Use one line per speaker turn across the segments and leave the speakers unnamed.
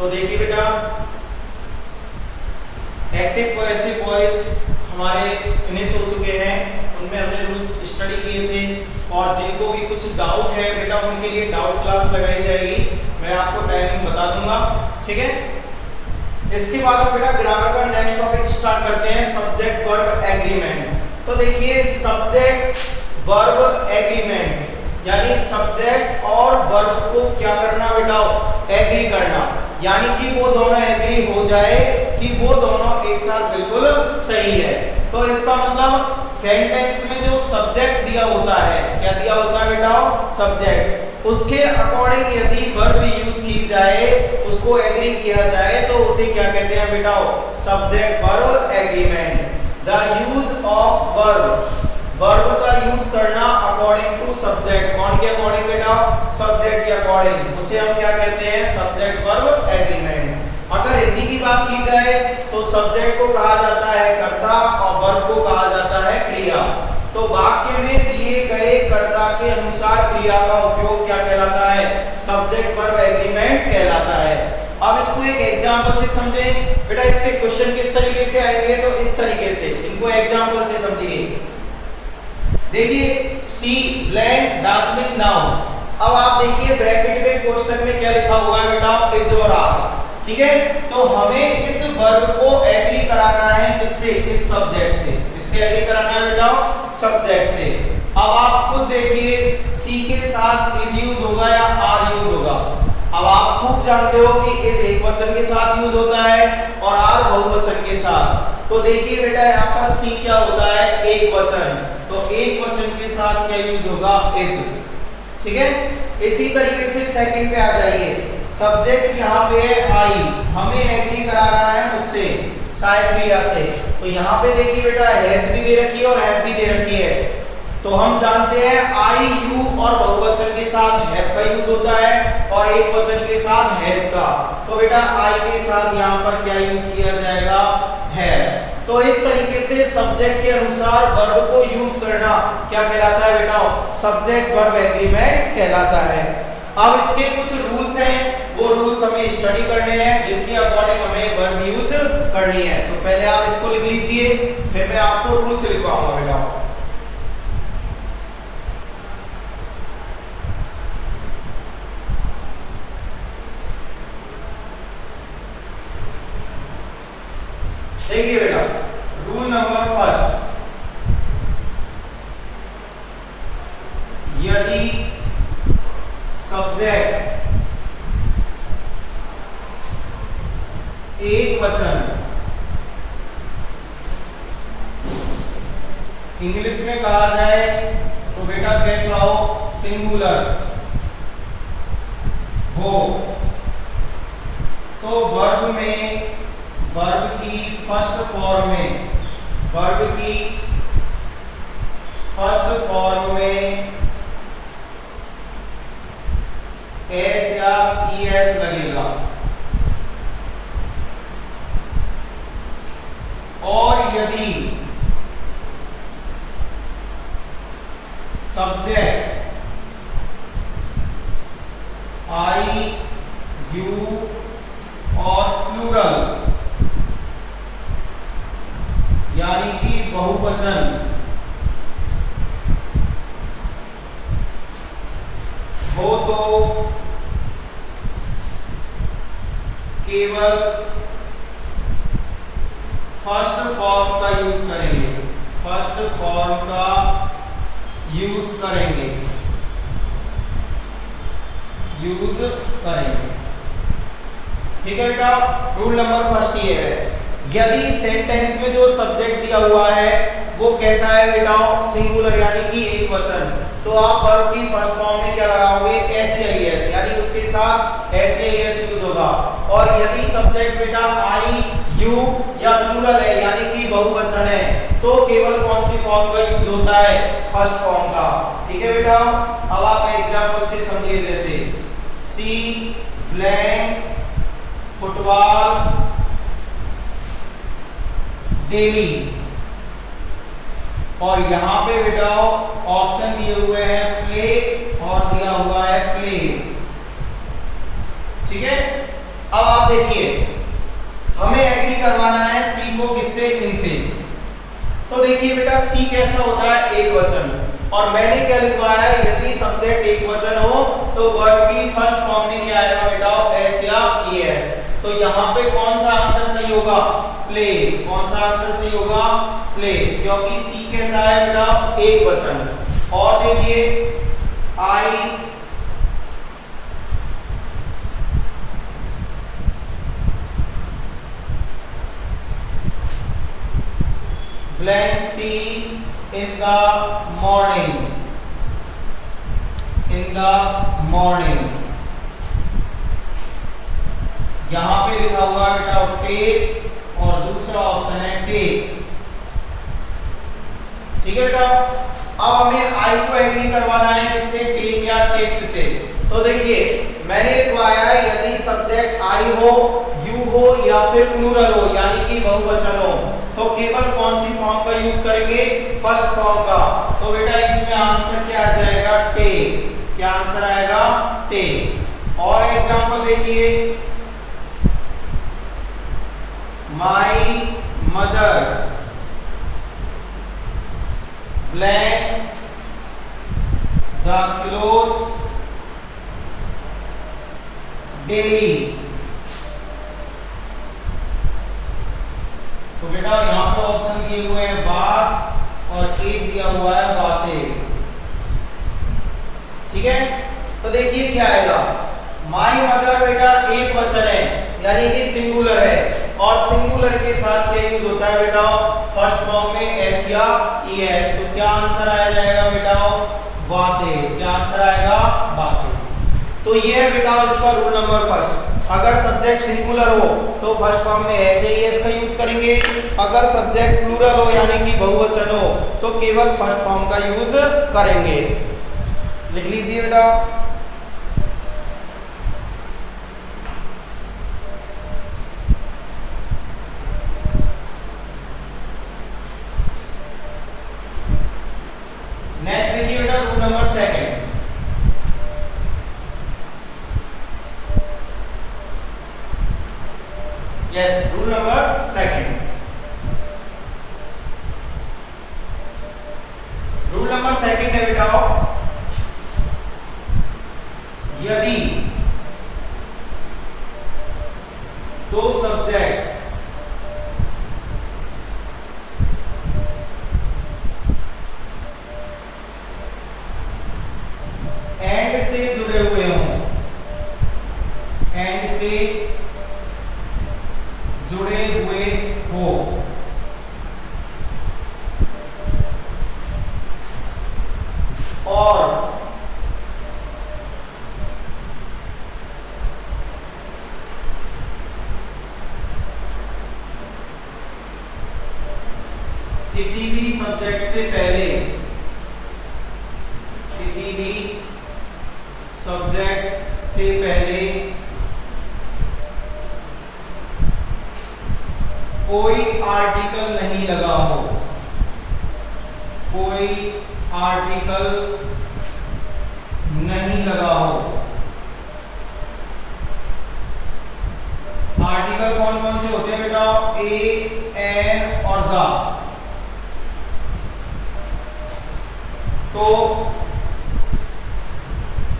तो देखिए बेटा, एक्टिव पैसिव वॉइस हमारे फिनिश हो चुके हैं, उनमें हमने रूल्स स्टडी किए थे, और जिनको भी कुछ डाउट है बेटा उनके लिए डाउट क्लास लगाई जाएगी, मैं आपको टाइमिंग बता दूंगा, ठीक है। इसके बाद बेटा ग्रामर का नेक्स्ट टॉपिक स्टार्ट करते हैं, सब्जेक्ट वर्ब एग्रीमेंट। तो देखिए सब्जेक्ट वर्ब एग्रीमेंट यानी सब्जेक्ट और वर्ब को क्या करना बेटा, एग्री करना, यानी कि वो दोनों एग्री हो जाए कि वो दोनों एक साथ बिल्कुल सही है। तो इसका मतलब सेंटेंस में जो सब्जेक्ट दिया होता है, क्या दिया होता है बेटा, सब्जेक्ट, उसके अकॉर्डिंग यदि वर्ब यूज की जाए, उसको एग्री किया जाए, तो उसे क्या कहते हैं बेटा, subject verb agreement. The use of verb, verb का यूज करना अकॉर्डिंग टू सब्जेक्ट, कौन के अकॉर्डिंग बेटा, सब्जेक्ट के अकॉर्डिंग, उसे हम क्या कहते हैं, सब्जेक्ट वर्ब एग्रीमेंट। अगर हिंदी की बात की जाए तो सब्जेक्ट को कहा जाता है कर्ता और वर्ब को कहा जाता है क्रिया। तो वाक्य में दिए गए कर्ता के अनुसार क्रिया का उपयोग क्या कहलाता है, सब्जेक्ट वर्ब एग्रीमेंट कहलाता है। अब इसको एक एग्जांपल से समझें बेटा, इसके क्वेश्चन किस तरीके से आएंगे, तो इस तरीके से, इनको एग्जांपल से समझिए। देखिए सी ब्लैंक डांसिंग नाउ, अब आप देखिए ब्रैकेट में कोष्टक में क्या लिखा हुआ है बेटा, इज और आर, ठीक है। तो हमें इस वर्ब को एग्री कराना है किससे, इस सब्जेक्ट से, इससे एग्री कराना है बेटा, सब्जेक्ट से। अब आप खुद देखिए सी के साथ इज यूज होगा या आर यूज होगा। अब आप खूब जानते हो कि इज एक वचन के साथ यूज होता है और आर बहुवचन के साथ। तो देखिए बेटा यहाँ पर सी क्या होता है, एक वचन, तो एक वचन के साथ क्या यूज होगा, इज, ठीक है। इसी तरीके से सेकंड पे आ जाइए, सब्जेक्ट यहाँ पे है आई, हमें एग्री करा रहा है उससे, सहायक क्रिया से। तो यहाँ पे देखिए बेटा हैज भी दे रखी है और हैव भी दे रखी है। तो हम जानते हैं आई यू और बहुवचन के साथ हैव का यूज होता है और एक वचन के साथ हैज का। तो बेटा आई के साथ यहाँ पर क्या यूज किया जाएगा, है। तो इस तरीके से सब्जेक्ट के अनुसार वर्ब को यूज करना क्या कहलाता है बेटा, सब्जेक्ट वर्ब एग्रीमेंट कहलाता है। अब इसके कुछ रूल्स हैं, वो रूल्स हमें स्टडी करने हैं, जिनके अकॉर्डिंग हमें वर्ब यूज करनी है। तो पहले आप इसको लिख लीजिए, फिर मैं आपको रूल्स लिखवाऊंगा बेटा। देखिए बेटा रूल नंबर फर्स्ट, यदि सब्जेक्ट एक वचन, इंग्लिश में कहा जाए तो बेटा कैसा हो, सिंगुलर हो, तो वर्ब में, वर्ब की फर्स्ट फॉर्म में, वर्ब की फर्स्ट फॉर्म में एस या ईएस लगेगा, और यदि सब्जेक्ट आई यू और प्लूरल यानी कि बहुवचन हो तो केवल फर्स्ट फॉर्म का यूज करेंगे, फर्स्ट फॉर्म का यूज करेंगे, यूज करेंगे, ठीक है बेटा। रूल नंबर फर्स्ट ये है, यदि सेंटेंस में जो सब्जेक्ट दिया हुआ है वो कैसा है बेटा, सिंगुलर यानी कि एक वचन, तो आप वर्ब की फर्स्ट फॉर्म में क्या लगाओगे, एस या एस, यानी उसके साथ एस या एस यूज होगा। और यदि सब्जेक्ट बेटा आई यू या प्लूरल है यानी कि बहुवचन है, तो केवल कौन सी फॉर्म का यूज होता है, फर्स्ट फॉर्म का, ठीक है बेटा। अब आप एग्जांपल से समझिए, जैसे सी ब्लैंक फुटबॉल डेली, और यहां पे बेटा ऑप्शन दिए हुए हैं प्ले और दिया हुआ है प्लेज, ठीक है। अब आप देखिए, हमें एग्री करवाना है सी को किससे, इनसे। तो देखिए बेटा सी कैसा होता है, एक वचन, और मैंने क्या लिखवाया है, यदि सब्जेक्ट एक वचन हो तो वर्ब की फर्स्ट फॉर्म में क्या आएगा बेटा, एस या ईएस। तो यहाँ पे कौन सा आंसर सही होगा, प्लेज। कौन सा आंसर सही होगा, प्लेज, क्योंकि सी कैसा है बेटा, एक वचन। और देखिए आई blank T in the morning, in the morning। यहां पे लिखा हुआ बेटा टेक और दूसरा ऑप्शन है टेक्स। ठीक है बेटा, अब हमें आई को एग्री करवाना है किससे, टेक या टेक्स से। तो देखिए मैंने लिखवाया है यदि सब्जेक्ट आई हो, यू हो या फिर प्लूरल हो, यानी कि बहुवचन हो, तो केवल कौन सी फॉर्म का यूज करेंगे, फर्स्ट फॉर्म का। तो बेटा इसमें आंसर क्या आ जाएगा, टेक। क्या आंसर आएगा, टेक। और एग्जांपल देखिए, my mother blank the clothes daily. तो बेटा यहाँ पे ऑप्शन दिए हुए हैं बास और एक दिया हुआ है बासेज। ठीक है, तो देखिए क्या आएगा, माई मदर बेटा एक वचन है, यानी कि सिंगुलर है, और सिंगुलर के साथ क्या यूज होता है बेटा, फर्स्ट फॉर्म में एस या ईएस। तो क्या आंसर आ जाएगा बेटा, बासेज। क्या आंसर आएगा, बासेज। तो ये है बेटा इसका रूल नंबर फर्स्ट। अगर सब्जेक्ट सिंगुलर हो तो फर्स्ट फॉर्म में एस या ईएस का यूज करेंगे, अगर सब्जेक्ट प्लूरल हो यानी कि बहुवचन हो तो केवल फर्स्ट फॉर्म का यूज करेंगे। लिख लीजिए बेटा। नेक्स्ट देखिए बेटा rule number second. Yes, rule number second. Rule number second है बेटा, यदि दो सब्जेक्ट्स एंड से जुड़े हुए हों, एंड से जुड़े हुए हो, और किसी भी सब्जेक्ट से पहले, किसी भी सब्जेक्ट से पहले कोई आर्टिकल नहीं लगा हो, कोई आर्टिकल नहीं लगा हो। आर्टिकल कौन कौन से होते हैं बेटा, ए, एन और द। तो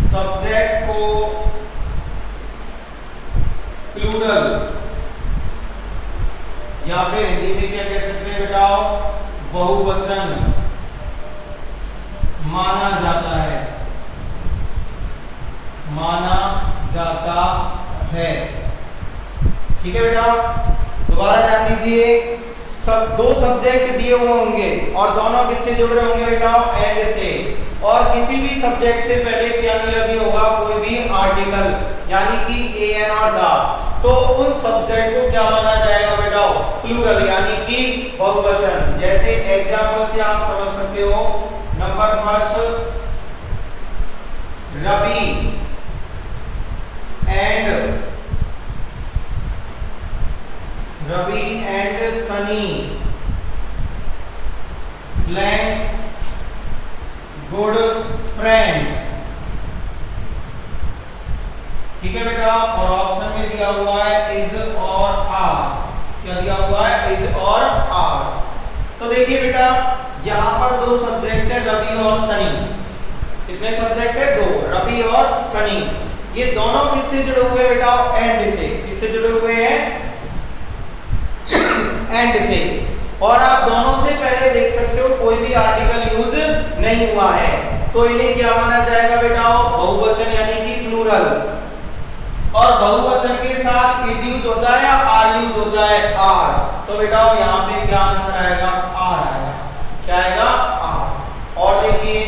सब्जेक्ट को प्लूरल या फिर हिंदी में क्या कह सकते हैं बेटा, बहुवचन माना जाता है, माना जाता है। ठीक है बेटा, दोबारा ध्यान दीजिए, सब दो सब्जेक्ट दिए हुए होंगे और दोनों किससे जुड़ रहे होंगे बेटा, एंड से, और किसी भी सब्जेक्ट से पहले क्या नहीं लगी होगा, कोई भी आर्टिकल, यानी कि ए, एन और द। तो उन सब्जेक्ट को क्या माना जाएगा बेटा, प्लूरल, यानी कि बहुवचन। जैसे एग्जांपल से आप समझ सकते हो, number first, Ravi and Sunny blank good friends. ठीक ठीक है बेटा, और ऑप्शन में दिया हुआ है इज और आर। क्या दिया हुआ है? इज और आर। तो देखिए बेटा यहाँ पर दो सब्जेक्ट है, रवि और सनी। कितने सब्जेक्ट है? दो, रवि और सनी। ये दोनों किससे जुड़े हुए बेटा? एंड से। किससे जुड़े हुए हैं? एंड से। और आप दोनों से पहले देख सकते हो कोई भी आर्टिकल यूज नहीं हुआ है, तो इन्हें क्या माना जाएगा बेटा? बहुवचन यानी कि प्लूरल। और बहुवचन के साथ इज यूज होता है या आर यूज होता है? आर। तो बेटा यहाँ पे क्या आंसर आएगा? आर आएगा। क्या आएगा? आर। और देखिए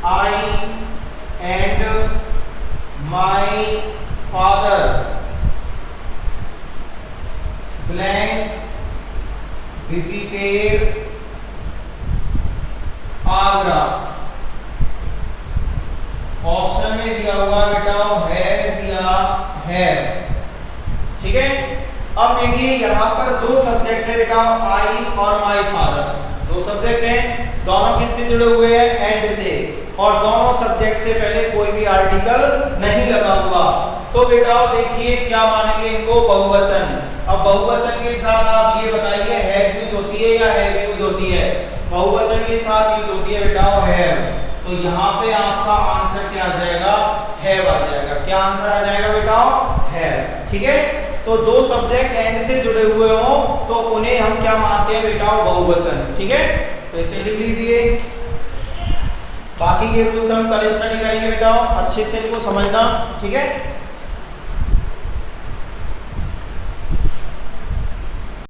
I and my father blank visited Agra. Option में दिया हुआ बेटा हैज या हैव। ठीक है, अब देखिए यहाँ पर दो सब्जेक्ट है बेटा, आई और माई फादर। दो सब्जेक्ट हैं, दोनों किससे जुड़े हुए हैं? एंड से। और दोनों सब्जेक्ट से पहले कोई भी आर्टिकल नहीं लगा हुआ, तो बेटा देखिए क्या मानेंगे इनको? बहुवचन। अब बहुवचन के साथ आप ये बताइए हैज यूज होती है या हैव यूज होती है? बहुवचन के साथ यूज होती है बेटा हैव। तो यहाँ पे आपका आंसर क्या आ जाएगा? हैव आ जाएगा। क्या आंसर आ जाएगा बेटा? हैव। ठीक है, तो दो सब्जेक्ट एंड से जुड़े हुए हो तो उन्हें हम क्या मानते हैं बेटा? बहुवचन। ठीक है, तो इसे लिख लीजिए। बाकी के रूल्स हम कल स्टडी करेंगे बेटा, अच्छे से इनको समझना। ठीक है।